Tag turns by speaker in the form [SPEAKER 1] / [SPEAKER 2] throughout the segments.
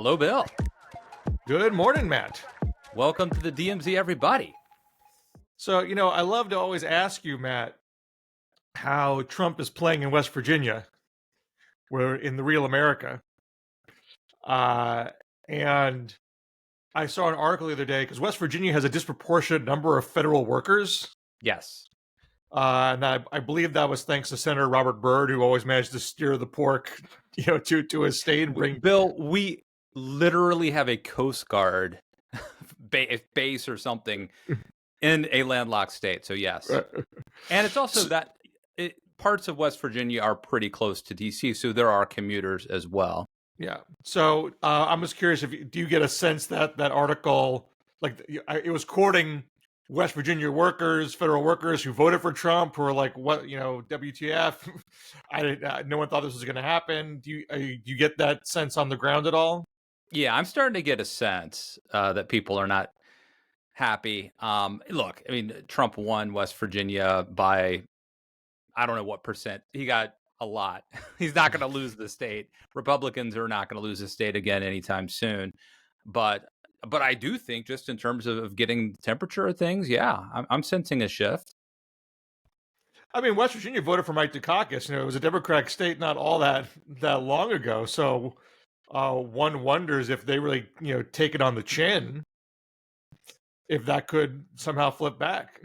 [SPEAKER 1] Hello, Bill.
[SPEAKER 2] Good morning, Matt.
[SPEAKER 1] Welcome to the DMZ, everybody.
[SPEAKER 2] So, I love to always ask you, Matt, how Trump is playing in West Virginia, where in the real America. And I saw an article the other day because West Virginia has a disproportionate number of federal workers.
[SPEAKER 1] Yes.
[SPEAKER 2] And I believe that was thanks to Senator Robert Byrd, who always managed to steer the pork, to his state and bring.
[SPEAKER 1] Bill, we literally have a Coast Guard base or something in a landlocked state. So yes. And it's also that parts of West Virginia are pretty close to DC, so there are commuters as well.
[SPEAKER 2] Yeah. So I'm just curious, do you get a sense that that article, like it was quoting West Virginia workers, federal workers who voted for Trump, who are like, what, WTF? No one thought this was going to happen. Do you get that sense on the ground at all?
[SPEAKER 1] Yeah, I'm starting to get a sense that people are not happy. Look, I mean, Trump won West Virginia by, I don't know what percent. He got a lot. He's not going to lose the state. Republicans are not going to lose the state again anytime soon. But I do think, just in terms of getting the temperature of things, yeah, I'm sensing a shift.
[SPEAKER 2] I mean, West Virginia voted for Mike Dukakis. It was a Democratic state not all that long ago. So one wonders if they really, take it on the chin, if that could somehow flip back.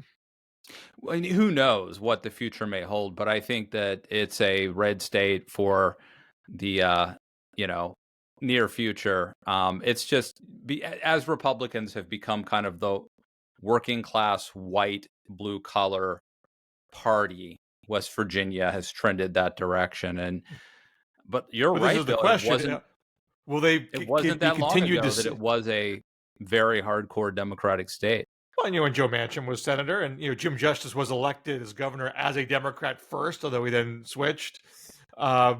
[SPEAKER 1] Well, who knows what the future may hold, but I think that it's a red state for the near future. It's just as Republicans have become kind of the working class white blue collar party, West Virginia has trended that direction. But you're right,
[SPEAKER 2] this is the
[SPEAKER 1] Bill.
[SPEAKER 2] question.
[SPEAKER 1] It wasn't that long ago that it was a very hardcore Democratic state.
[SPEAKER 2] Well, and Joe Manchin was senator, and Jim Justice was elected as governor as a Democrat first, although he then switched. I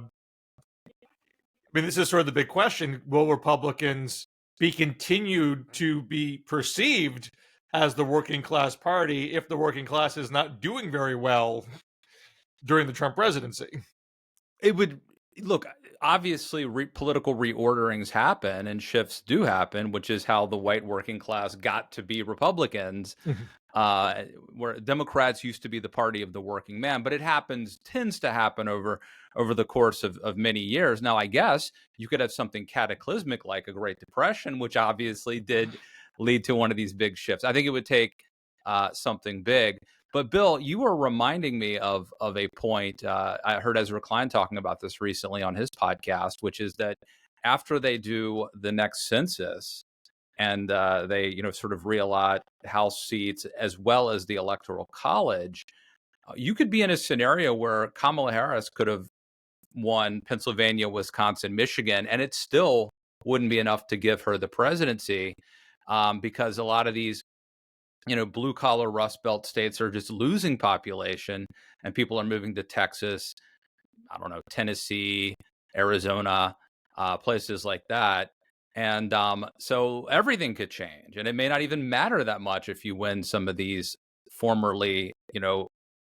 [SPEAKER 2] mean, this is sort of the big question: will Republicans be continued to be perceived as the working class party if the working class is not doing very well during the Trump presidency?
[SPEAKER 1] It would look. Obviously, political reorderings happen and shifts do happen, which is how the white working class got to be Republicans, where Democrats used to be the party of the working man. But it tends to happen over the course of many years. Now, I guess you could have something cataclysmic like a Great Depression, which obviously did lead to one of these big shifts. I think it would take something big. But Bill, you were reminding me of a point. I heard Ezra Klein talking about this recently on his podcast, which is that after they do the next census and they, sort of reallot House seats as well as the Electoral College, you could be in a scenario where Kamala Harris could have won Pennsylvania, Wisconsin, Michigan, and it still wouldn't be enough to give her the presidency because a lot of these blue collar Rust Belt states are just losing population and people are moving to Texas, I don't know, Tennessee, Arizona, places like that. And so everything could change, and it may not even matter that much if you win some of these formerly,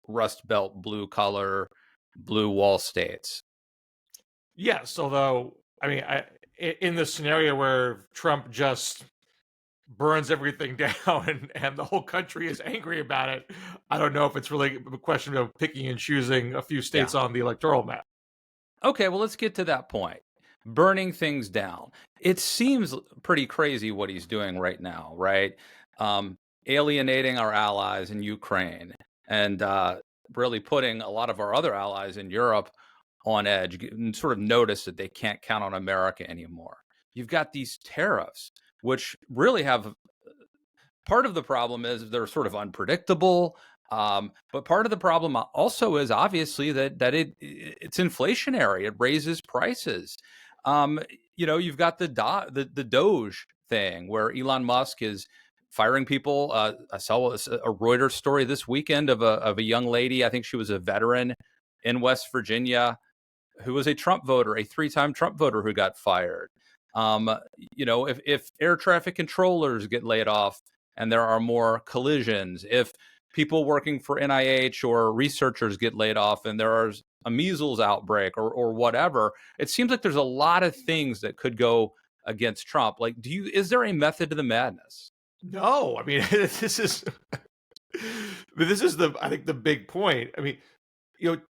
[SPEAKER 1] Rust Belt, blue collar, blue wall states.
[SPEAKER 2] Yes, although, I mean, in the scenario where Trump just burns everything down and the whole country is angry about it, I don't know if it's really a question of picking and choosing a few states on the electoral map.
[SPEAKER 1] Okay, well, let's get to that point. Burning things down. It seems pretty crazy what he's doing right now, right? Alienating our allies in Ukraine and really putting a lot of our other allies in Europe on edge and sort of notice that they can't count on America anymore. You've got these tariffs, which really have part of the problem is they're sort of unpredictable. But part of the problem also is obviously that it's inflationary. It raises prices. You've got the DOGE thing where Elon Musk is firing people. I saw a Reuters story this weekend of a young lady. I think she was a veteran in West Virginia who was a Trump voter, a 3-time Trump voter who got fired. If air traffic controllers get laid off and there are more collisions, if people working for NIH or researchers get laid off and there is a measles outbreak or whatever, it seems like there's a lot of things that could go against Trump. Like, is there a method to the madness?
[SPEAKER 2] No, I mean, this is I think the big point. I mean,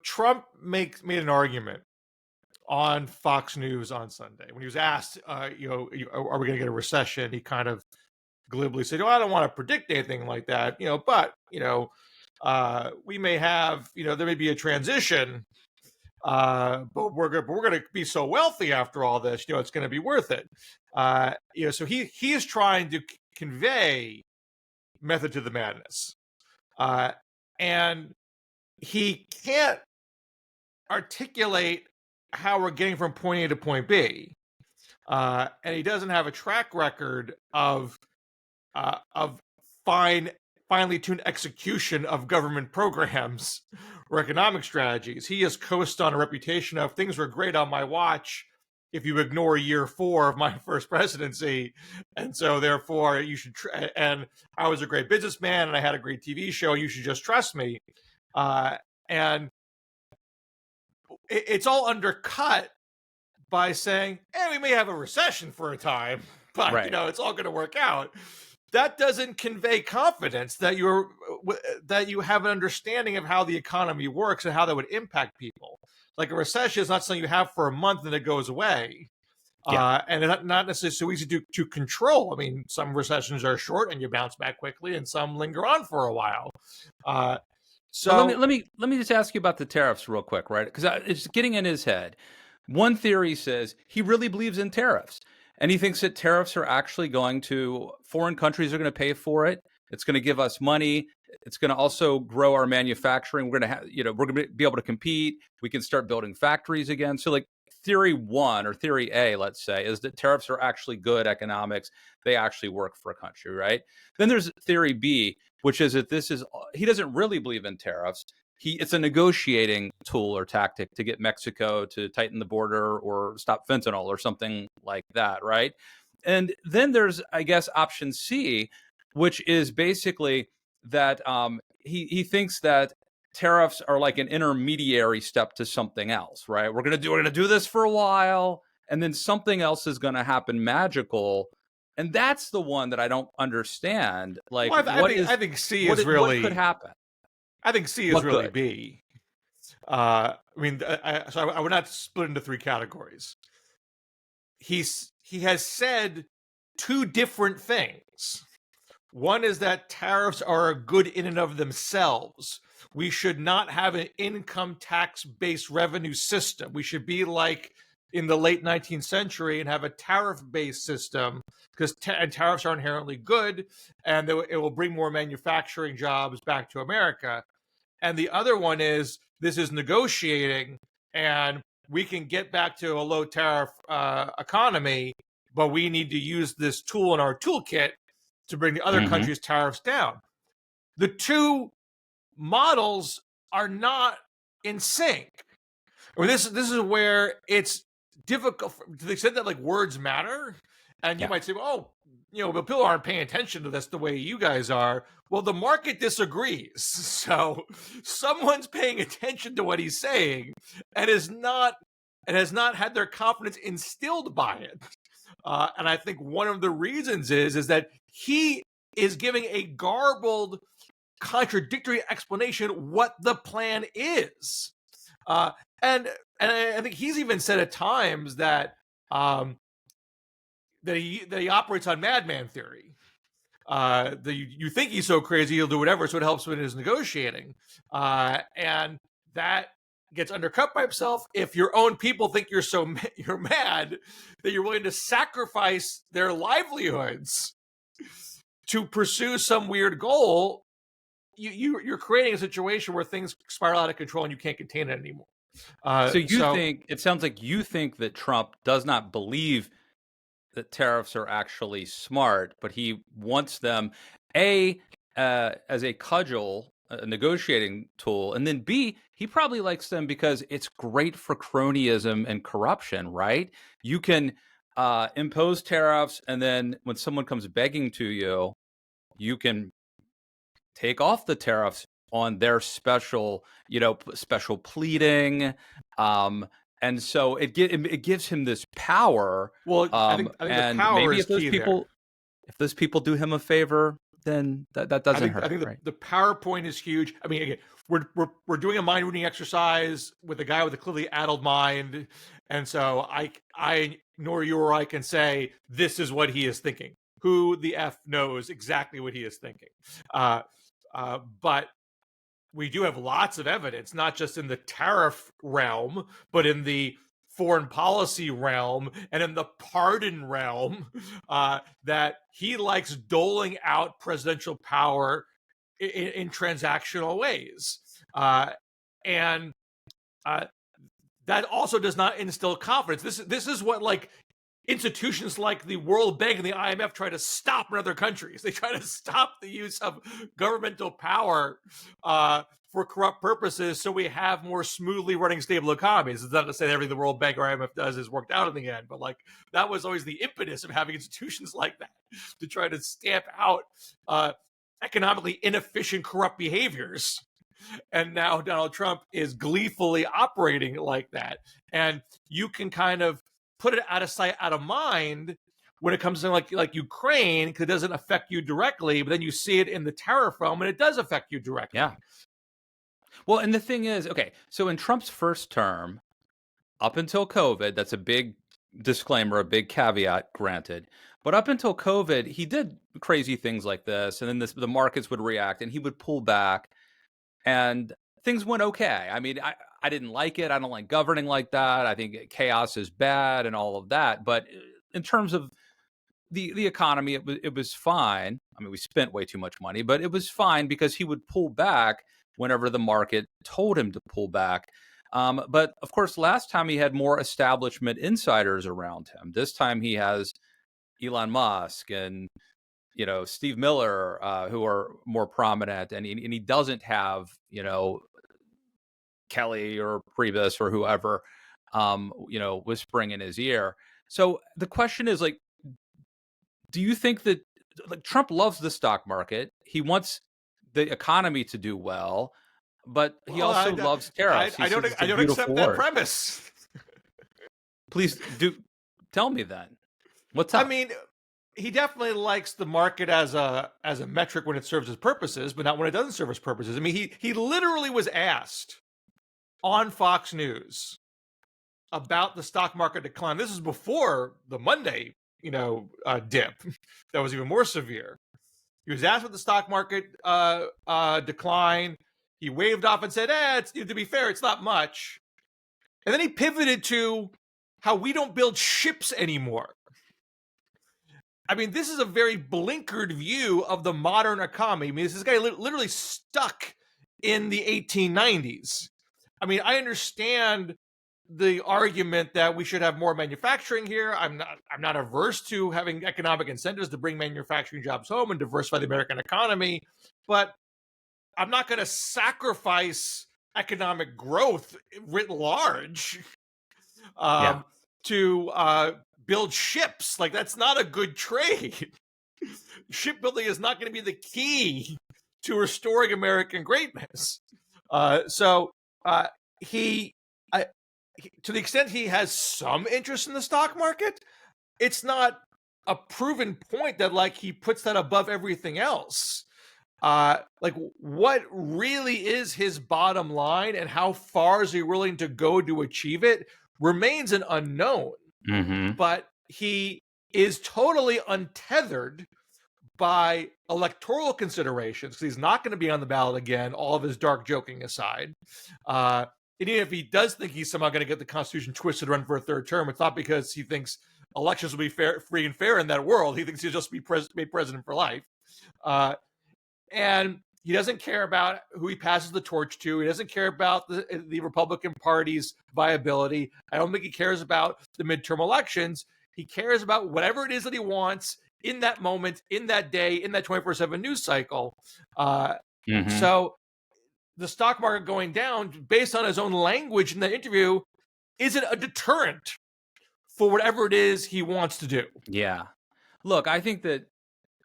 [SPEAKER 2] Trump made an argument on Fox News on Sunday when he was asked, are we going to get a recession? He kind of glibly said, "Oh, I don't want to predict anything like that, but we may have, there may be a transition, but we're going to be so wealthy after all this, it's going to be worth it." So he is trying to convey method to the madness, and he can't articulate how we're getting from point A to point B, and he doesn't have a track record of finely tuned execution of government programs or economic strategies. He has coasted on a reputation of things were great on my watch if you ignore year 4 of my first presidency, and so therefore you should. And I was a great businessman, and I had a great TV show. You should just trust me, and it's all undercut by saying, "Hey, we may have a recession for a time, but
[SPEAKER 1] Right.
[SPEAKER 2] it's all going to work out." That doesn't convey confidence that you have an understanding of how the economy works and how that would impact people. Like, a recession is not something you have for a month and it goes away, and it's not necessarily so easy to control. I mean, some recessions are short and you bounce back quickly, and some linger on for a while. So
[SPEAKER 1] let me just ask you about the tariffs real quick, right? Because it's getting in his head. One theory says he really believes in tariffs, and he thinks that tariffs are actually going to, foreign countries are going to pay for it. It's going to give us money. It's going to also grow our manufacturing. We're going to have, we're going to be able to compete. We can start building factories again. So, like, theory 1, or theory A, let's say, is that tariffs are actually good economics. They actually work for a country, right? Then there's theory B, which is that he doesn't really believe in tariffs. It's a negotiating tool or tactic to get Mexico to tighten the border or stop fentanyl or something like that, right? And then there's, I guess, option C, which is basically that he thinks that tariffs are like an intermediary step to something else, right? We're gonna do this for a while, and then something else is gonna happen magical. And that's the one that I don't understand. Like,
[SPEAKER 2] well, I think C is really
[SPEAKER 1] what could happen?
[SPEAKER 2] I think C is
[SPEAKER 1] What
[SPEAKER 2] really
[SPEAKER 1] good?
[SPEAKER 2] B. I mean, I would not split into 3 categories. He has said 2 different things. One is that tariffs are good in and of themselves. We should not have an income tax-based revenue system. We should be like in the late 19th century and have a tariff-based system, because tariffs are inherently good, and it will bring more manufacturing jobs back to America. And the other one is, this is negotiating, and we can get back to a low tariff economy, but we need to use this tool in our toolkit to bring the other countries' tariffs down. The 2 models are not in sync. I mean, this is where it's difficult to the extent that, like, words matter, and you might say, "Oh, but people aren't paying attention to this the way you guys are." Well, the market disagrees, so someone's paying attention to what he's saying and has not had their confidence instilled by it. And I think one of the reasons is that he is giving a garbled, contradictory explanation what the plan is. And I think he's even said at times that that he operates on madman theory. That you think he's so crazy he'll do whatever, so it helps him in his negotiating, and that gets undercut by himself if your own people think you're mad that you're willing to sacrifice their livelihoods to pursue some weird goal. You're creating a situation where things spiral out of control and you can't contain it anymore.
[SPEAKER 1] So think, it sounds like you think that Trump does not believe that tariffs are actually smart, but he wants them, A, as a cudgel, a negotiating tool, and then B, he probably likes them because it's great for cronyism and corruption, right? You can impose tariffs, and then when someone comes begging to you, you can take off the tariffs on their special pleading, and so it gives him this power.
[SPEAKER 2] Well, I think the
[SPEAKER 1] And
[SPEAKER 2] power
[SPEAKER 1] maybe
[SPEAKER 2] is key there.
[SPEAKER 1] if those people do him a favor, then that doesn't hurt.
[SPEAKER 2] I think
[SPEAKER 1] right?
[SPEAKER 2] the PowerPoint is huge. I mean, again, we're doing a mind reading exercise with a guy with a clearly addled mind, and so I nor you or I can say this is what he is thinking. Who the F knows exactly what he is thinking? But we do have lots of evidence, not just in the tariff realm, but in the foreign policy realm and in the pardon realm, that he likes doling out presidential power in transactional ways. And that also does not instill confidence. This is what like institutions like the World Bank and the IMF try to stop in other countries. They try to stop the use of governmental power for corrupt purposes, so we have more smoothly running stable economies. It's not to say that everything the World Bank or IMF does is worked out in the end, but like that was always the impetus of having institutions like that, to try to stamp out economically inefficient, corrupt behaviors. And now Donald Trump is gleefully operating like that. And you can kind of put it out of sight, out of mind when it comes to like Ukraine, because it doesn't affect you directly, but then you see it in the tariff realm and it does affect you directly.
[SPEAKER 1] Yeah. Well, and the thing is, okay, so in Trump's first term, up until COVID, that's a big disclaimer, a big caveat granted. But up until COVID, he did crazy things like this, and then the markets would react, and he would pull back, and things went okay. I mean, I didn't like it. I don't like governing like that. I think chaos is bad and all of that. But in terms of the economy, it was fine. I mean, we spent way too much money, but it was fine because he would pull back whenever the market told him to pull back. But of course, last time he had more establishment insiders around him. This time he has Elon Musk and Steve Miller, who are more prominent, and he doesn't have Kelly or Priebus or whoever, whispering in his ear. So the question is, like, do you think that Trump loves the stock market? He wants the economy to do well, but he also loves tariffs.
[SPEAKER 2] I don't accept that premise.
[SPEAKER 1] Please do tell me then. What's up?
[SPEAKER 2] I mean, he definitely likes the market as a metric when it serves his purposes, but not when it doesn't serve his purposes. I mean, he literally was asked on Fox News about the stock market decline. This is before the Monday, dip that was even more severe. He was asked about the stock market decline. He waved off and said, to be fair, it's not much. And then he pivoted to how we don't build ships anymore. I mean, this is a very blinkered view of the modern economy. I mean, this guy literally stuck in the 1890s. I mean, I understand the argument that we should have more manufacturing here. I'm not averse to having economic incentives to bring manufacturing jobs home and diversify the American economy, but I'm not going to sacrifice economic growth writ large to build ships. Like, that's not a good trade. Shipbuilding is not going to be the key to restoring American greatness. To the extent he has some interest in the stock market, it's not a proven point that like he puts that above everything else. Like, what really is his bottom line and how far is he willing to go to achieve it remains an unknown.
[SPEAKER 1] Mm-hmm.
[SPEAKER 2] But he is totally untethered by electoral considerations, because he's not going to be on the ballot again, all of his dark joking aside. And even if he does think he's somehow going to get the Constitution twisted, run for a third term, it's not because he thinks elections will be free and fair in that world. He thinks he'll just be made president for life. And he doesn't care about who he passes the torch to. He doesn't care about the Republican Party's viability. I don't think he cares about the midterm elections. He cares about whatever it is that he wants in that moment, in that day, in that 24/7 news cycle. So the stock market going down, based on his own language in that interview, isn't a deterrent for whatever it is he wants to do.
[SPEAKER 1] Yeah. Look, I think that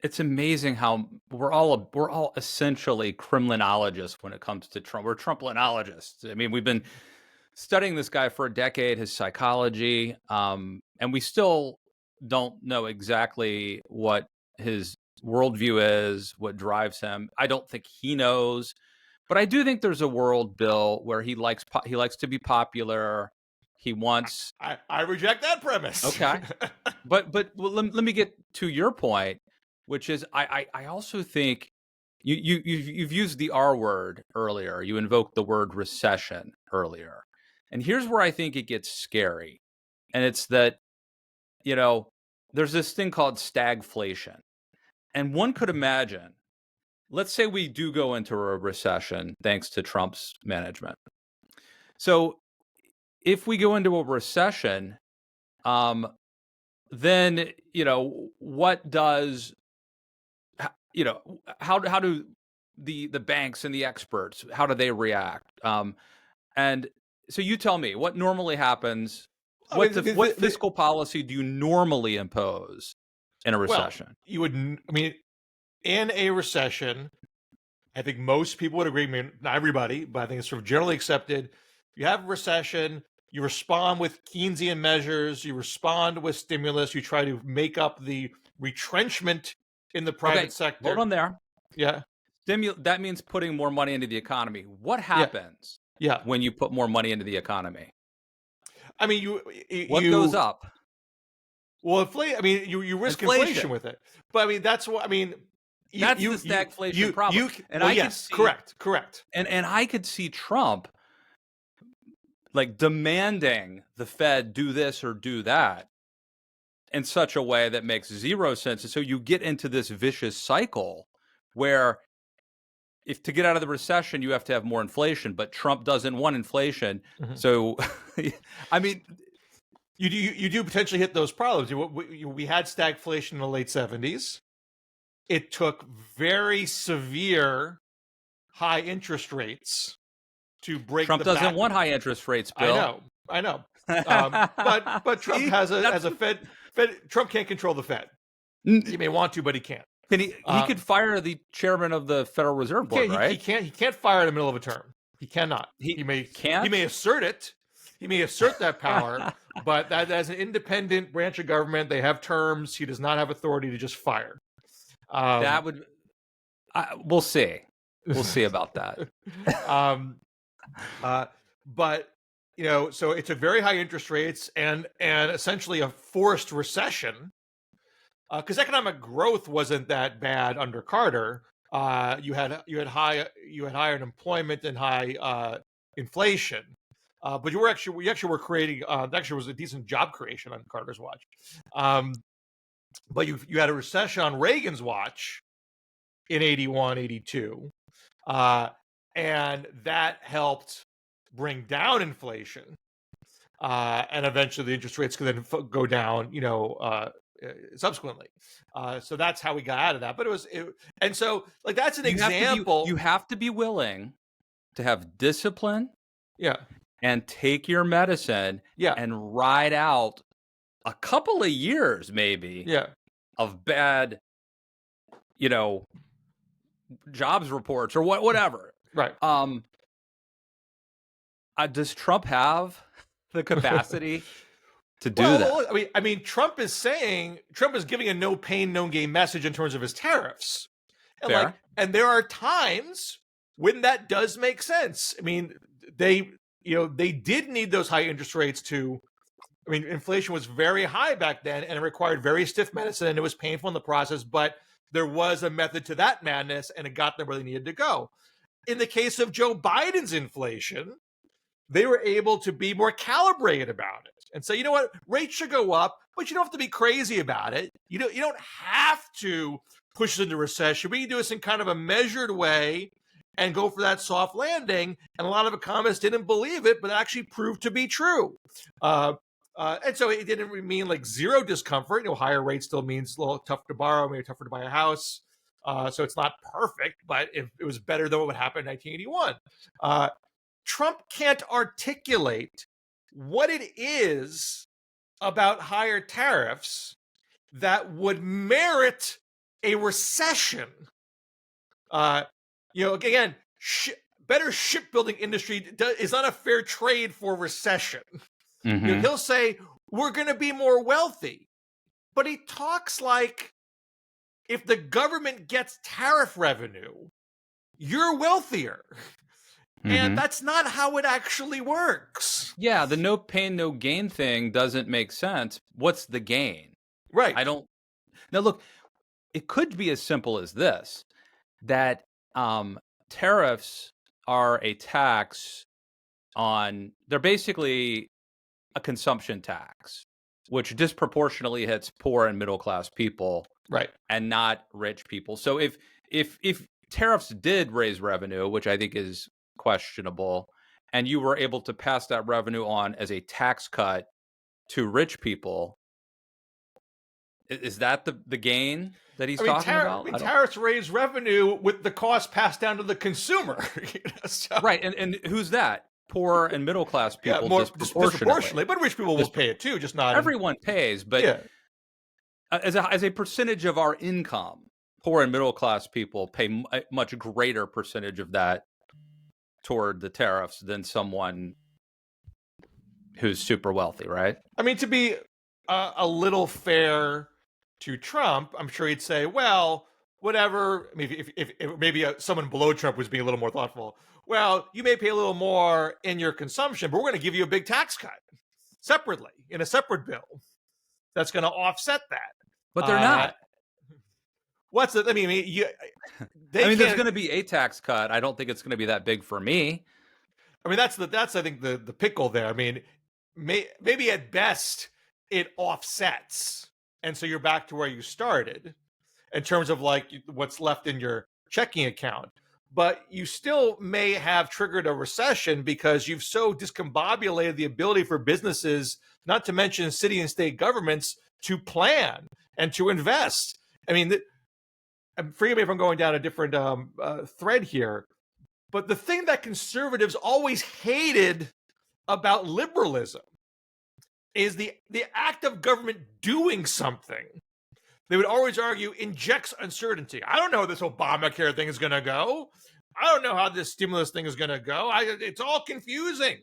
[SPEAKER 1] it's amazing how we're all essentially criminologists when it comes to Trump. We're Trumplinologists. I mean, we've been studying this guy for a decade, his psychology, and we still don't know exactly what his worldview is, what drives him. I don't think he knows, but I do think there's a world, Bill, where he likes to be popular. He wants.
[SPEAKER 2] I reject that premise.
[SPEAKER 1] Okay, but well, let me get to your point, which is I also think you've used the R word earlier. You invoked the word recession earlier. And here's where I think it gets scary. And it's that, there's this thing called stagflation. And one could imagine, let's say we do go into a recession thanks to Trump's management. So if we go into a recession, then, what does, how do the banks and the experts, how do they react? And so you tell me what normally happens. What fiscal policy do you normally impose in a recession?
[SPEAKER 2] Well, you would. I mean, in a recession, I think most people would agree. I mean, not everybody, but I think it's sort of generally accepted. You have a recession. You respond with Keynesian measures. You respond with stimulus. You try to make up the retrenchment in the private sector.
[SPEAKER 1] Hold on there.
[SPEAKER 2] Yeah.
[SPEAKER 1] That means putting more money into the economy. What happens?
[SPEAKER 2] Yeah.
[SPEAKER 1] When you put more money into the economy?
[SPEAKER 2] I mean,
[SPEAKER 1] what goes up?
[SPEAKER 2] Well, I mean, you risk inflation with it. But I mean, that's what I mean.
[SPEAKER 1] That's the stagflation problem.
[SPEAKER 2] Correct.
[SPEAKER 1] And I could see Trump like demanding the Fed do this or do that in such a way that makes zero sense. And so you get into this vicious cycle where if to get out of the recession, you have to have more inflation, but Trump doesn't want inflation. Mm-hmm. So, I mean,
[SPEAKER 2] you do potentially hit those problems. We had stagflation in the late 70s. It took very severe high interest rates to break.
[SPEAKER 1] Trump doesn't want high interest rates, Bill.
[SPEAKER 2] I know. But Trump has a Fed. Trump can't control the Fed. He may want to, but he can't.
[SPEAKER 1] He could fire the chairman of the Federal Reserve Board, right?
[SPEAKER 2] He can't fire in the middle of a term. He cannot. He may assert it. He may assert that power, but that as an independent branch of government, they have terms. He does not have authority to just fire.
[SPEAKER 1] That would. We'll see. We'll see about that.
[SPEAKER 2] But so it took very high interest rates and essentially a forced recession. Because economic growth wasn't that bad under Carter. You had higher unemployment and high inflation, but we actually were creating. Actually, was a decent job creation on Carter's watch. But you had a recession on Reagan's watch in 81, 82, and that helped bring down inflation, and eventually the interest rates could then go down. Subsequently. So that's how we got out of that. But and so like that's an example.
[SPEAKER 1] You have to be willing to have discipline.
[SPEAKER 2] Yeah.
[SPEAKER 1] And take your medicine.
[SPEAKER 2] Yeah.
[SPEAKER 1] And ride out a couple of years, maybe.
[SPEAKER 2] Yeah.
[SPEAKER 1] Of bad, jobs reports or whatever.
[SPEAKER 2] Right.
[SPEAKER 1] Does Trump have the capacity to do that?
[SPEAKER 2] I mean, Trump is giving a no pain, no gain message in terms of his tariffs. And and there are times when that does make sense. I mean, they did need those high interest rates inflation was very high back then and it required very stiff medicine and it was painful in the process, but there was a method to that madness and it got them where they needed to go. In the case of Joe Biden's inflation, they were able to be more calibrated about it and say, you know what, rates should go up, but you don't have to be crazy about it. You don't have to push us into recession. We can do this in kind of a measured way and go for that soft landing. And a lot of economists didn't believe it, but it actually proved to be true. And so it didn't mean like zero discomfort. Higher rates still means a little tough to borrow, maybe tougher to buy a house. So it's not perfect, but it was better than what would happen in 1981. Trump can't articulate what it is about higher tariffs that would merit a recession. Again, better shipbuilding industry is not a fair trade for recession.
[SPEAKER 1] Mm-hmm.
[SPEAKER 2] He'll say, we're going to be more wealthy. But he talks like if the government gets tariff revenue, you're wealthier.
[SPEAKER 1] Mm-hmm.
[SPEAKER 2] And that's not how it actually works.
[SPEAKER 1] Yeah, the no pain, no gain thing doesn't make sense. What's the gain?
[SPEAKER 2] Right.
[SPEAKER 1] Now, look, it could be as simple as this, that tariffs are a tax they're basically a consumption tax, which disproportionately hits poor and middle class people,
[SPEAKER 2] right,
[SPEAKER 1] and not rich people. So if tariffs did raise revenue, which I think is questionable, and you were able to pass that revenue on as a tax cut to rich people, is that the gain that he's talking about?
[SPEAKER 2] Tariffs raise revenue with the cost passed down to the consumer.
[SPEAKER 1] Right, and who's that? Poor and middle class people,
[SPEAKER 2] more
[SPEAKER 1] disproportionately.
[SPEAKER 2] But rich people will pay it too, just not
[SPEAKER 1] everyone pays. But as a percentage of our income, poor and middle class people pay a much greater percentage of that toward the tariffs than someone who's super wealthy, right?
[SPEAKER 2] I mean, to be a little fair to Trump, I'm sure he'd say, well, whatever. Maybe if maybe someone below Trump was being a little more thoughtful. Well, you may pay a little more in your consumption, but we're going to give you a big tax cut separately in a separate bill that's going to offset that.
[SPEAKER 1] But they're not.
[SPEAKER 2] What's it? I mean,
[SPEAKER 1] there's going to be a tax cut. I don't think it's going to be that big for me.
[SPEAKER 2] I mean, that's I think the pickle there. I mean, maybe at best it offsets, and so you're back to where you started in terms of like what's left in your checking account. But you still may have triggered a recession because you've so discombobulated the ability for businesses, not to mention city and state governments, to plan and to invest. I mean, forgive me if I'm going down a different thread here, but the thing that conservatives always hated about liberalism is the act of government doing something. They would always argue injects uncertainty. I don't know how this Obamacare thing is going to go. I don't know how this stimulus thing is going to go. It's all confusing.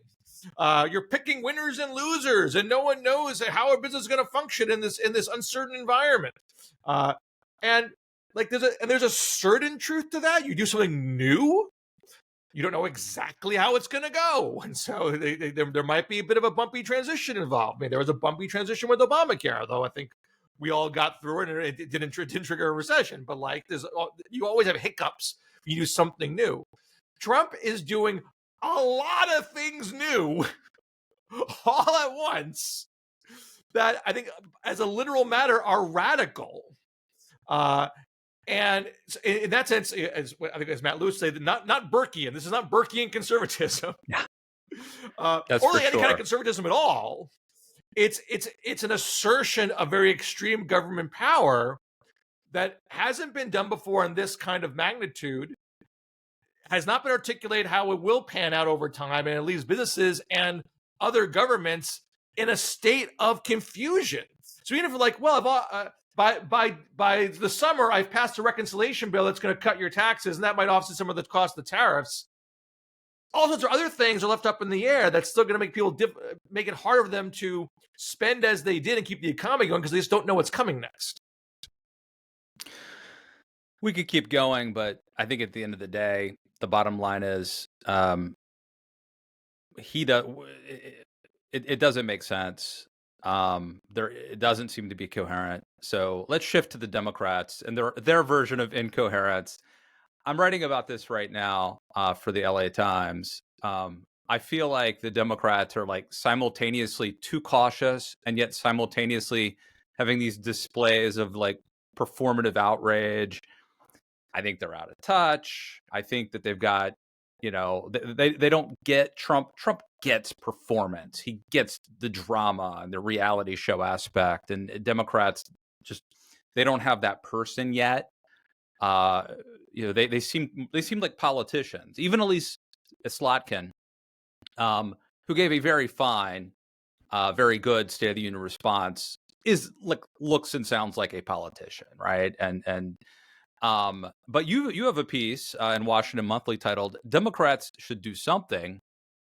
[SPEAKER 2] You're picking winners and losers, and no one knows how a business is going to function in this uncertain environment. And like there's a certain truth to that. You do something new, you don't know exactly how it's going to go, and so there might be a bit of a bumpy transition involved. I mean, there was a bumpy transition with Obamacare, though I think we all got through it, and it didn't trigger a recession. But like, you always have hiccups when you do something new. Trump is doing a lot of things new all at once that I think, as a literal matter, are radical. And in that sense, I think as Matt Lewis said, not Burkean. This is not Burkean conservatism.
[SPEAKER 1] Yeah.
[SPEAKER 2] Or any kind of conservatism at all. It's an assertion of very extreme government power that hasn't been done before in this kind of magnitude, has not been articulated how it will pan out over time, and it leaves businesses and other governments in a state of confusion. So even if like, well, by the summer, I've passed a reconciliation bill that's going to cut your taxes, and that might offset some of the cost of the tariffs. All sorts of other things are left up in the air that's still going to make people make it harder for them to spend as they did and keep the economy going because they just don't know what's coming next.
[SPEAKER 1] We could keep going, but I think at the end of the day, the bottom line is it doesn't make sense. It doesn't seem to be coherent. So let's shift to the Democrats and their version of incoherence. I'm writing about this right now for the LA Times. I feel like the Democrats are like simultaneously too cautious and yet simultaneously having these displays of like performative outrage. I think they're out of touch. I think that they've got, they don't get Trump. Trump gets performance. He gets the drama and the reality show aspect. And Democrats they don't have that person yet. They seem like politicians. Even Elise Slotkin, who gave a very fine, very good State of the Union response, looks and sounds like a politician, right? And But you have a piece in Washington Monthly titled "Democrats Should Do Something,"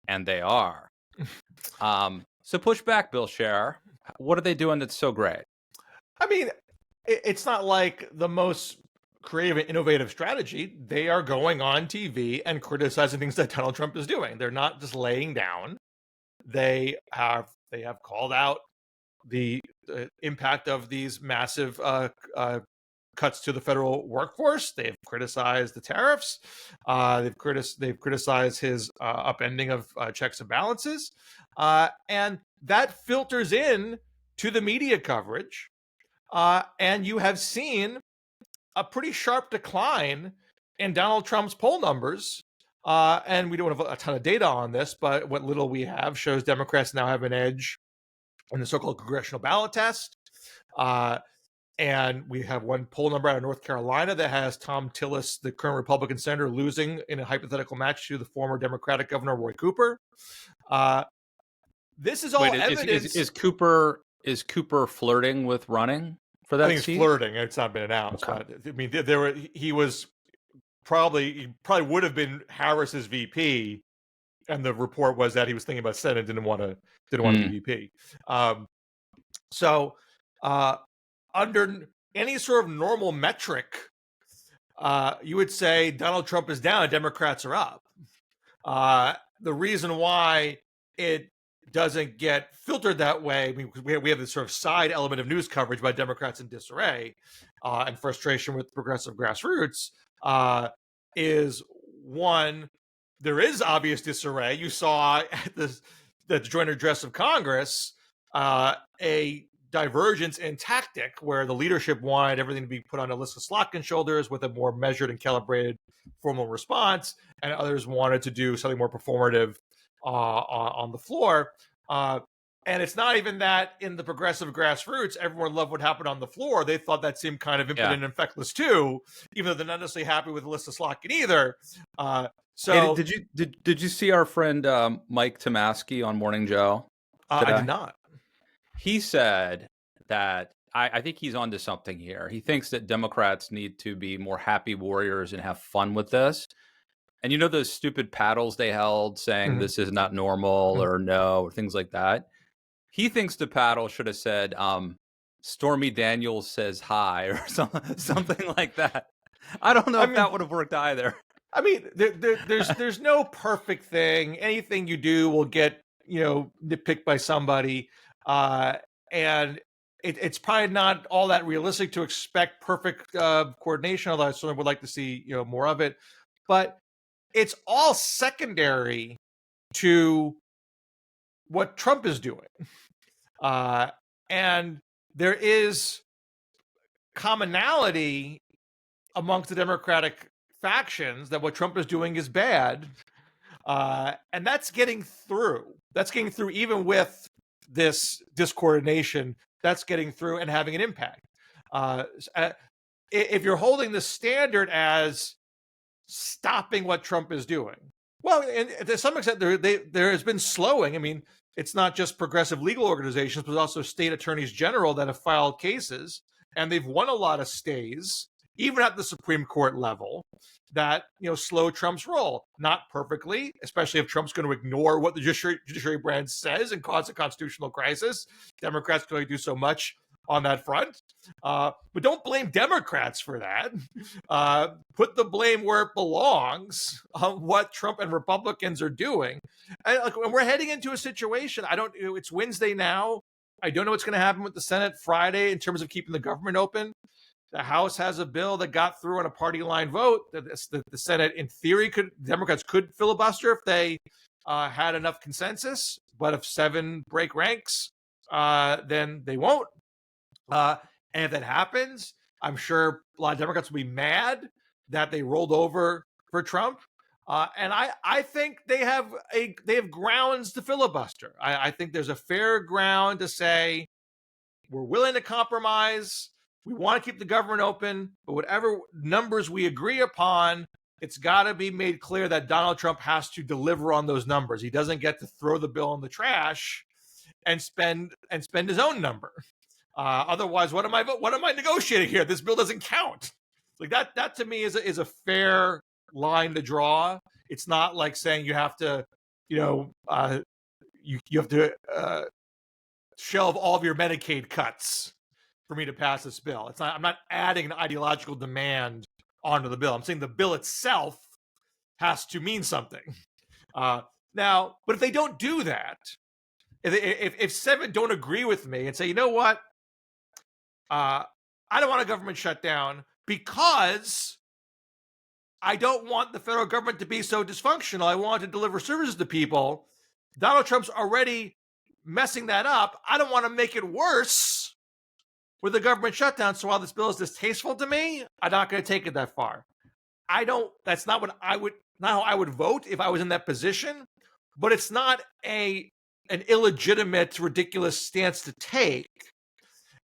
[SPEAKER 1] and they are. So push back, Bill Scher. What are they doing that's so great?
[SPEAKER 2] I mean, it's not like the most creative and innovative strategy. They are going on TV and criticizing things that Donald Trump is doing. They're not just laying down. They have called out the impact of these massive cuts to the federal workforce. They've criticized the tariffs. They've criticized his upending of checks and balances, and that filters in to the media coverage. And you have seen a pretty sharp decline in Donald Trump's poll numbers. And we don't have a ton of data on this, but what little we have shows Democrats now have an edge in the so-called congressional ballot test. And we have one poll number out of North Carolina that has Tom Tillis, the current Republican senator, losing in a hypothetical match to the former Democratic Governor Roy Cooper. This is all evidence.
[SPEAKER 1] Is Cooper flirting with running for that?
[SPEAKER 2] I think
[SPEAKER 1] seat?
[SPEAKER 2] It's flirting. It's not been announced. Okay. But I mean, he probably would have been Harris's VP, and the report was that he was thinking about Senate, didn't want to be VP. So under any sort of normal metric, you would say Donald Trump is down and Democrats are up. The reason why it doesn't get filtered that way, I mean, we have this sort of side element of news coverage by Democrats in disarray and frustration with progressive grassroots, is one, there is obvious disarray. You saw at the joint address of Congress a divergence in tactic where the leadership wanted everything to be put on Alyssa Slotkin's shoulders with a more measured and calibrated formal response, and others wanted to do something more performative on the floor. And it's not even that in the progressive grassroots, everyone loved what happened on the floor. They thought that seemed kind of impotent and feckless too, even though they're not necessarily happy with Alyssa Slotkin either. So
[SPEAKER 1] did you see our friend Mike Tomasky on Morning Joe?
[SPEAKER 2] I did not.
[SPEAKER 1] He said that I think he's onto something here. He thinks that Democrats need to be more happy warriors and have fun with this. And you know those stupid paddles they held saying this is not normal or no, or things like that? He thinks the paddle should have said, Stormy Daniels says hi, or something like that. I don't know if that would have worked either.
[SPEAKER 2] I mean, there's no perfect thing. Anything you do will get, nitpicked by somebody. And it's probably not all that realistic to expect perfect coordination, although I certainly would like to see, more of it. But it's all secondary to what Trump is doing. And there is commonality amongst the Democratic factions that what Trump is doing is bad. And that's getting through. That's getting through even with this discoordination. That's getting through and having an impact. If you're holding the standard as stopping what Trump is doing, well, and to some extent, there has been slowing. I mean, it's not just progressive legal organizations, but also state attorneys general that have filed cases, and they've won a lot of stays, even at the Supreme Court level, that slow Trump's roll. Not perfectly, especially if Trump's going to ignore what the judiciary branch says and cause a constitutional crisis. Democrats can only do so much on that front. But don't blame Democrats for that. Put the blame where it belongs on what Trump and Republicans are doing. And we're heading into a situation. It's Wednesday now. I don't know what's going to happen with the Senate Friday in terms of keeping the government open. The House has a bill that got through on a party line vote that the Senate, in theory, Democrats could filibuster if they had enough consensus. But if 7 break ranks, then they won't. And if that happens, I'm sure a lot of Democrats will be mad that they rolled over for Trump. And I think they have grounds to filibuster. I think there's a fair ground to say we're willing to compromise. We want to keep the government open, but whatever numbers we agree upon, it's got to be made clear that Donald Trump has to deliver on those numbers. He doesn't get to throw the bill in the trash and spend his own number. Otherwise, what am I negotiating here? This bill doesn't count. Like that to me is a fair line to draw. It's not like saying you have to, you have to shelve all of your Medicaid cuts for me to pass this bill. It's not. I'm not adding an ideological demand onto the bill. I'm saying the bill itself has to mean something. Now, but if they don't do that, if 7 don't agree with me and say, you know what, I don't want a government shutdown because I don't want the federal government to be so dysfunctional. I want to deliver services to people. Donald Trump's already messing that up. I don't want to make it worse with the government shutdown. So while this bill is distasteful to me, I'm not going to take it that far. That's not what not how I would vote if I was in that position, but it's not an illegitimate, ridiculous stance to take.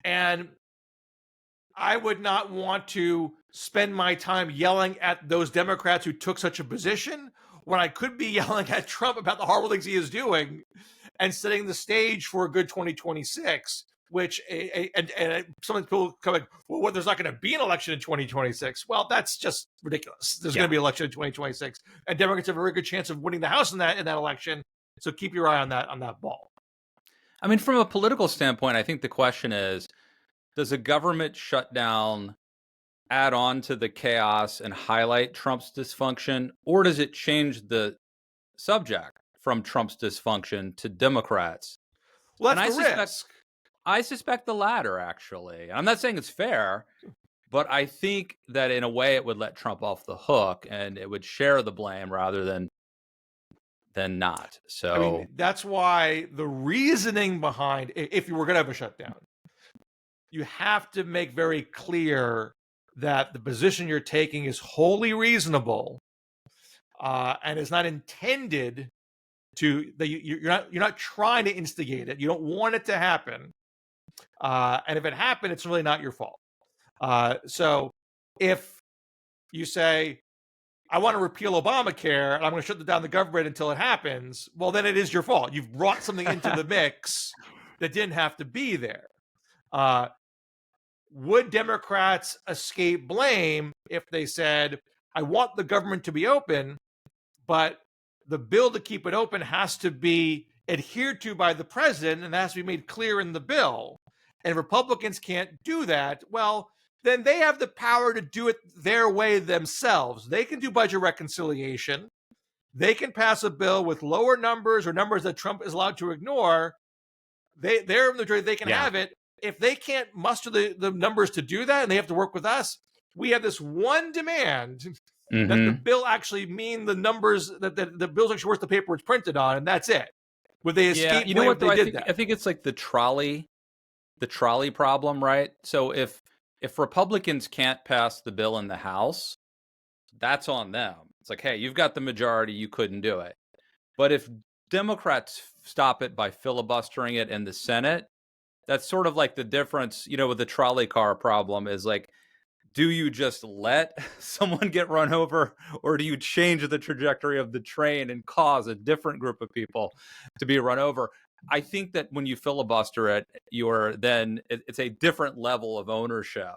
[SPEAKER 2] And I would not want to spend my time yelling at those Democrats who took such a position when I could be yelling at Trump about the horrible things he is doing and setting the stage for a good 2026, which, and some people come like, well, there's not going to be an election in 2026. Well, that's just ridiculous. There's going to be an election in 2026, and Democrats have a very good chance of winning the House in that election. So keep your eye on that ball.
[SPEAKER 1] I mean, from a political standpoint, I think the question is, does a government shutdown add on to the chaos and highlight Trump's dysfunction, or does it change the subject from Trump's dysfunction to Democrats?
[SPEAKER 2] Well, that's the risk.
[SPEAKER 1] I suspect the latter, actually. I'm not saying it's fair, but I think that in a way it would let Trump off the hook and it would share the blame rather than not. So
[SPEAKER 2] I mean, that's why the reasoning behind, if you were going to have a shutdown, you have to make very clear that the position you're taking is wholly reasonable and is not intended to, that you're not trying to instigate it. You don't want it to happen. And if it happened, it's really not your fault. So if you say, I want to repeal Obamacare and I'm going to shut down the government until it happens, well, then it is your fault. You've brought something into the mix that didn't have to be there. Would Democrats escape blame if they said, I want the government to be open, but the bill to keep it open has to be adhered to by the president and has to be made clear in the bill, and Republicans can't do that? Well, then they have the power to do it their way themselves. They can do budget reconciliation. They can pass a bill with lower numbers or numbers that Trump is allowed to ignore. They're in the majority, they can have it. If they can't muster the numbers to do that and they have to work with us, we have this one demand that the bill actually mean the numbers, that the bill's actually worth the paper it's printed on, and that's it. Would they escape?
[SPEAKER 1] You know what, though? I think it's like the trolley problem, right? So if Republicans can't pass the bill in the House, that's on them. It's like, hey, you've got the majority, you couldn't do it. But if Democrats stop it by filibustering it in the Senate, that's sort of like the difference, with the trolley car problem is like, do you just let someone get run over, or do you change the trajectory of the train and cause a different group of people to be run over? I think that when you filibuster it, it's a different level of ownership.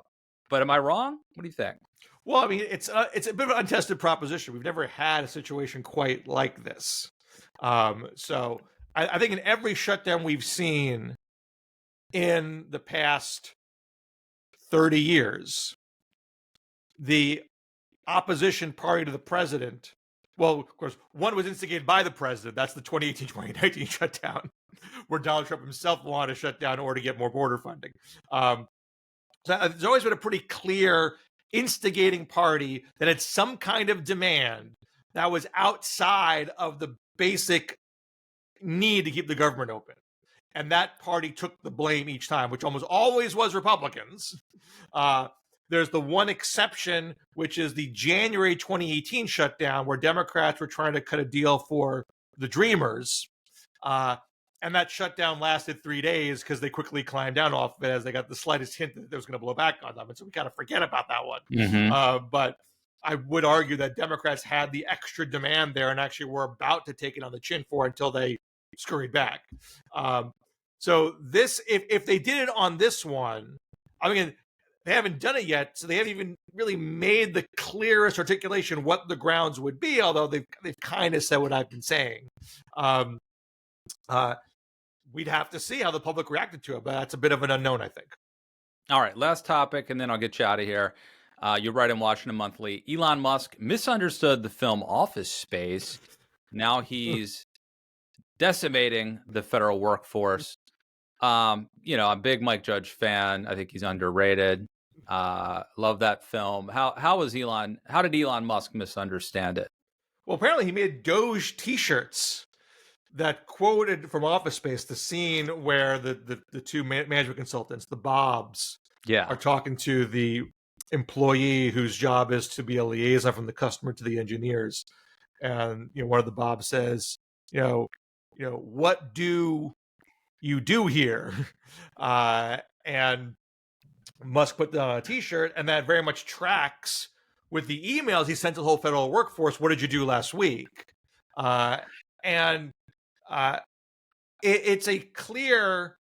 [SPEAKER 1] But am I wrong? What do you think?
[SPEAKER 2] Well, I mean, it's a bit of an untested proposition. We've never had a situation quite like this. So I think in every shutdown we've seen in the past 30 years, the opposition party to the president, well, of course, one was instigated by the president. That's the 2018-2019 shutdown, where Donald Trump himself wanted to shut down or to get more border funding. So there's always been a pretty clear instigating party that had some kind of demand that was outside of the basic need to keep the government open. And that party took the blame each time, which almost always was Republicans. There's the one exception, which is the January 2018 shutdown, where Democrats were trying to cut a deal for the Dreamers. And that shutdown lasted 3 days because they quickly climbed down off of it as they got the slightest hint that it was going to blow back on them. And so we kind of forget about that one. But I would argue that Democrats had the extra demand there and actually were about to take it on the chin for until they scurried back. So this, if they did it on this one, I mean, they haven't done it yet, so they haven't even really made the clearest articulation what the grounds would be, although they've kind of said what I've been saying. We'd have to see how the public reacted to it, but that's a bit of an unknown, I think.
[SPEAKER 1] All right, last topic, and then I'll get you out of here. You write in Washington Monthly, Elon Musk misunderstood the film Office Space. Now he's decimating the federal workforce. I'm a big Mike Judge fan. I think he's underrated. Love that film. How did Elon Musk misunderstand it?
[SPEAKER 2] Well, apparently he made Doge t-shirts that quoted from Office Space the scene where the two management consultants, the Bobs, are talking to the employee whose job is to be a liaison from the customer to the engineers. And one of the Bobs says, what do you do here? And Musk put on a t-shirt, and that very much tracks with the emails he sent to the whole federal workforce. What did you do last week? It's a clear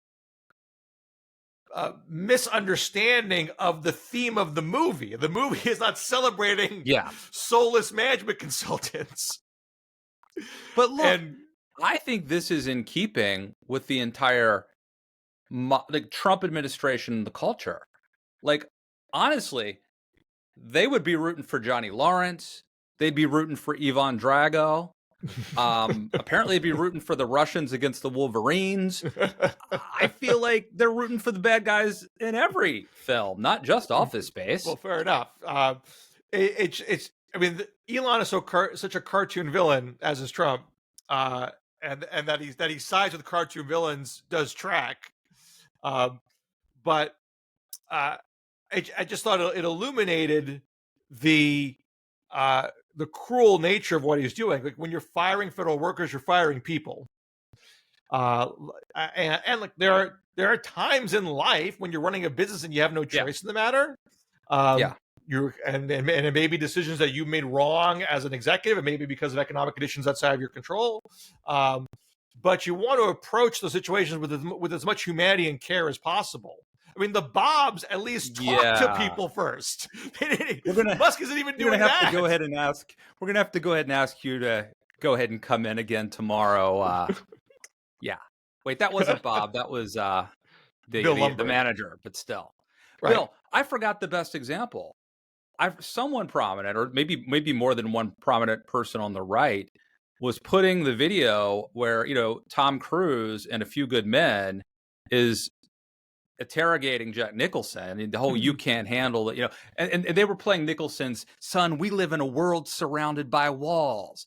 [SPEAKER 2] misunderstanding of the theme of the movie. The movie is not celebrating soulless management consultants.
[SPEAKER 1] But look, I think this is in keeping with the entire Trump administration and the culture. Like, honestly, they would be rooting for Johnny Lawrence. They'd be rooting for Ivan Drago. Apparently, they'd be rooting for the Russians against the Wolverines. I feel like they're rooting for the bad guys in every film, not just Office Space.
[SPEAKER 2] Well, fair enough. Elon is such a cartoon villain, as is Trump, and that he sides with cartoon villains does track. But I just thought it illuminated the cruel nature of what he's doing. Like, when you're firing federal workers, you're firing people. And like there are times in life when you're running a business and you have no choice in the matter. And it may be decisions that you made wrong as an executive. It may be because of economic conditions outside of your control. But you want to approach the situations with as much humanity and care as possible. I mean, the Bobs at least talk to people first. Musk isn't even doing that.
[SPEAKER 1] We're gonna have to go ahead and ask you to go ahead and come in again tomorrow. Wait, that wasn't Bob. That was the manager. But still, right. Bill, I forgot the best example. Someone prominent, or maybe more than one prominent person on the right, was putting the video where Tom Cruise and A Few Good Men is interrogating Jack Nicholson and the whole "you can't handle it," and they were playing Nicholson's "Son, we live in a world surrounded by walls,"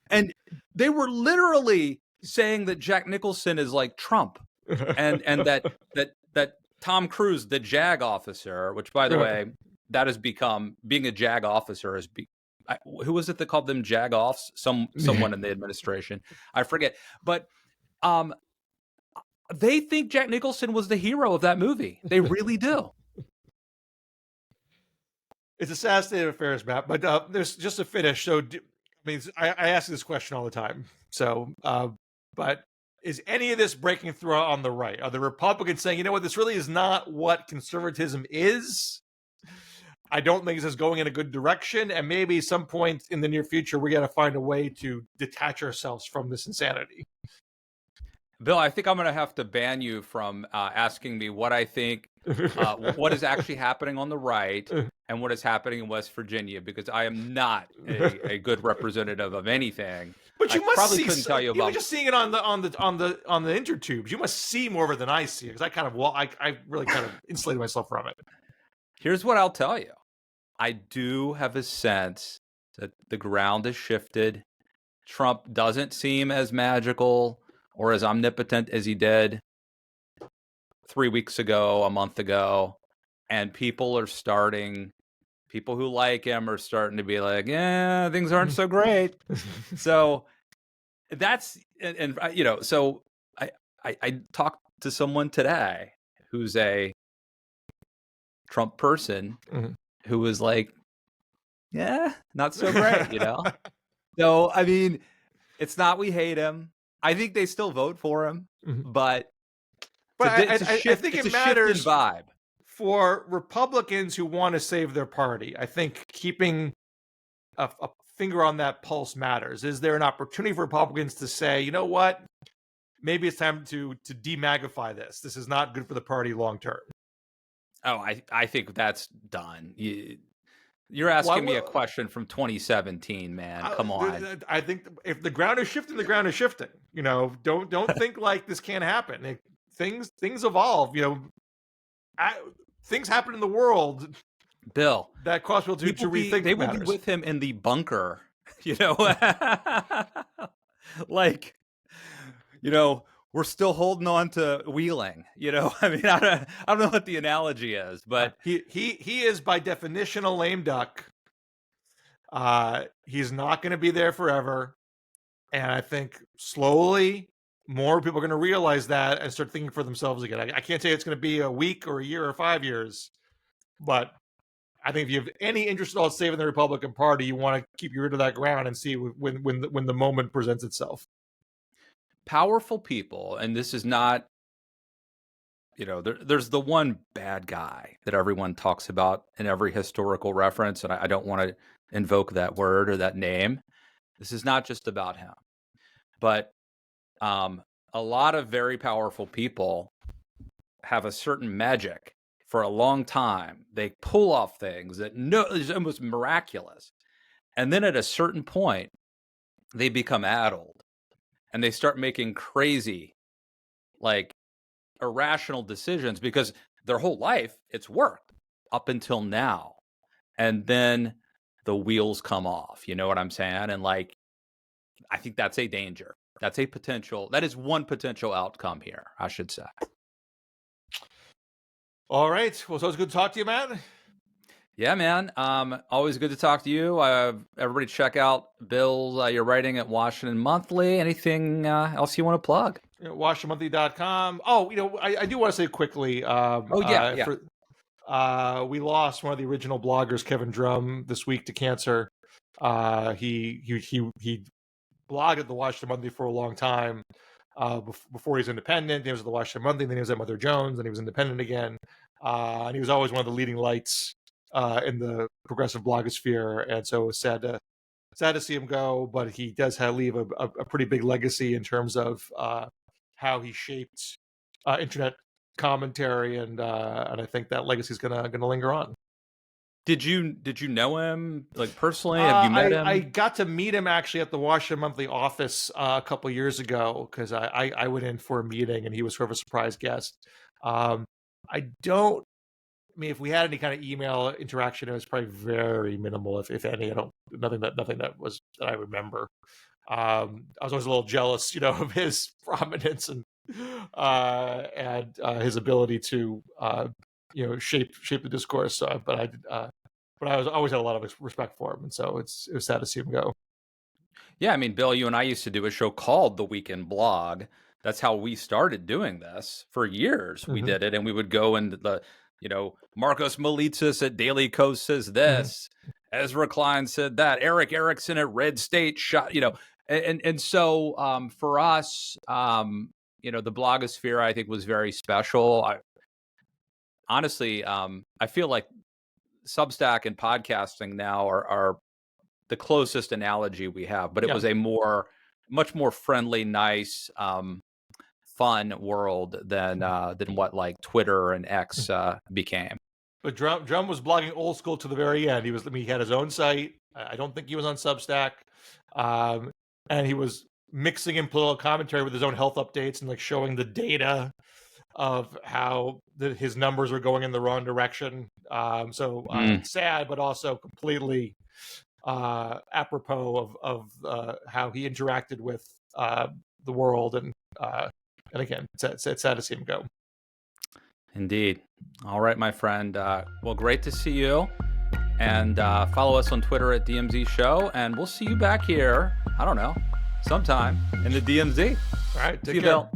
[SPEAKER 1] and they were literally saying that Jack Nicholson is like Trump, and that Tom Cruise, the JAG officer, which by the way, that has become, being a JAG officer has be. Who was it that called them JAG offs? Someone in the administration, I forget, but they think Jack Nicholson was the hero of that movie. They really do.
[SPEAKER 2] It's a sad state of affairs, Matt. But there's just to finish. So, I ask this question all the time. So, but is any of this breaking through on the right? Are the Republicans saying, this really is not what conservatism is? I don't think this is going in a good direction. And maybe some point in the near future, we got to find a way to detach ourselves from this insanity.
[SPEAKER 1] Bill, I think I'm going to have to ban you from asking me what I think, what is actually happening on the right and what is happening in West Virginia, because I am not a good representative of anything.
[SPEAKER 2] But you must see.
[SPEAKER 1] Couldn't tell you about.
[SPEAKER 2] You're just seeing it on the intertubes. You must see more of it than I see, because I really kind of insulated myself from it.
[SPEAKER 1] Here's what I'll tell you. I do have a sense that the ground has shifted. Trump doesn't seem as magical or as omnipotent as he did 3 weeks ago, a month ago. And people who like him are starting to be like, things aren't so great. So that's, so I talked to someone today who's a Trump person who was like, not so great, So, I mean, it's not we hate him. I think they still vote for him, but
[SPEAKER 2] I think it matters
[SPEAKER 1] vibe
[SPEAKER 2] for Republicans who want to save their party, I think keeping a finger on that pulse matters. Is there an opportunity for Republicans to say, you know what, maybe it's time to demagify this. This is not good for the party long term.
[SPEAKER 1] Oh, I think that's done. You're asking me a question from 2017, man. Come on.
[SPEAKER 2] I think if the ground is shifting, the ground is shifting. You know, don't think like this can't happen. Things evolve. You know, things happen in the world,
[SPEAKER 1] Bill,
[SPEAKER 2] that cause people to rethink.
[SPEAKER 1] They will be with him in the bunker. You know, like, you know, we're still holding on to Wheeling. You know, I mean, I don't know what the analogy is, but
[SPEAKER 2] he is by definition a lame duck. He's not going to be there forever, and I think slowly more people are going to realize that and start thinking for themselves again. I can't say it's going to be a week or a year or 5 years, but I think if you have any interest at all in saving the Republican Party, you want to keep your ear to that ground and see when the moment presents itself.
[SPEAKER 1] Powerful people, and this is not, you know, there's the one bad guy that everyone talks about in every historical reference, and I don't want to invoke that word or that name. This is not just about him, but a lot of very powerful people have a certain magic for a long time. They pull off things that is almost miraculous, and then at a certain point, they become addled. And they start making crazy, like, irrational decisions because their whole life it's worked up until now. And then the wheels come off. You know what I'm saying? And, like, I think that's a danger. That is one potential outcome here, I should say.
[SPEAKER 2] All right. Well, so it's good to talk to you, Matt.
[SPEAKER 1] Yeah, man. Always good to talk to you. Everybody check out Bill's your writing at Washington Monthly. Anything else you want to plug?
[SPEAKER 2] You know, WashingtonMonthly.com. Oh, you know, I do want to say quickly. We lost one of the original bloggers, Kevin Drum, this week to cancer. He blogged at the Washington Monthly for a long time. Before he was independent, he was at the Washington Monthly, then he was at Mother Jones, then he was independent again. And he was always one of the leading lights in the progressive blogosphere, and so it was sad to see him go. But he does leave a pretty big legacy in terms of how he shaped internet commentary, and I think that legacy is gonna linger on.
[SPEAKER 1] Did you know him, like, personally? Have you met him?
[SPEAKER 2] I got to meet him actually at the Washington Monthly office a couple years ago because I went in for a meeting and he was sort of a surprise guest. I mean, if we had any kind of email interaction, it was probably very minimal, if any. Nothing that I remember. I was always a little jealous, you know, of his prominence and his ability to, you know, shape the discourse. But I always had a lot of respect for him, and so it was sad to see him go.
[SPEAKER 1] Yeah, I mean, Bill, you and I used to do a show called The Weekend Blog. That's how we started doing this for years. We did it, and we would go into the, you know, Marcos Melitsis at Daily Kos says this, Ezra Klein said that, Eric Erickson at Red State shot, you know, and so for us, you know, the blogosphere I think was very special. Honestly, I feel like Substack and podcasting now are the closest analogy we have, but it was a much more friendly, nice, fun world than what, like, Twitter and X became.
[SPEAKER 2] But Drum was blogging old school to the very end. He had his own site. I don't think he was on Substack, and he was mixing in political commentary with his own health updates and, like, showing the data of how his numbers were going in the wrong direction. Sad, but also completely apropos of how he interacted with the world, and again, it's sad to see him go.
[SPEAKER 1] Indeed. All right, my friend. Well, great to see you. And follow us on Twitter at DMZ Show, and we'll see you back here, I don't know, sometime in the DMZ.
[SPEAKER 2] All right, take care.
[SPEAKER 1] Bill.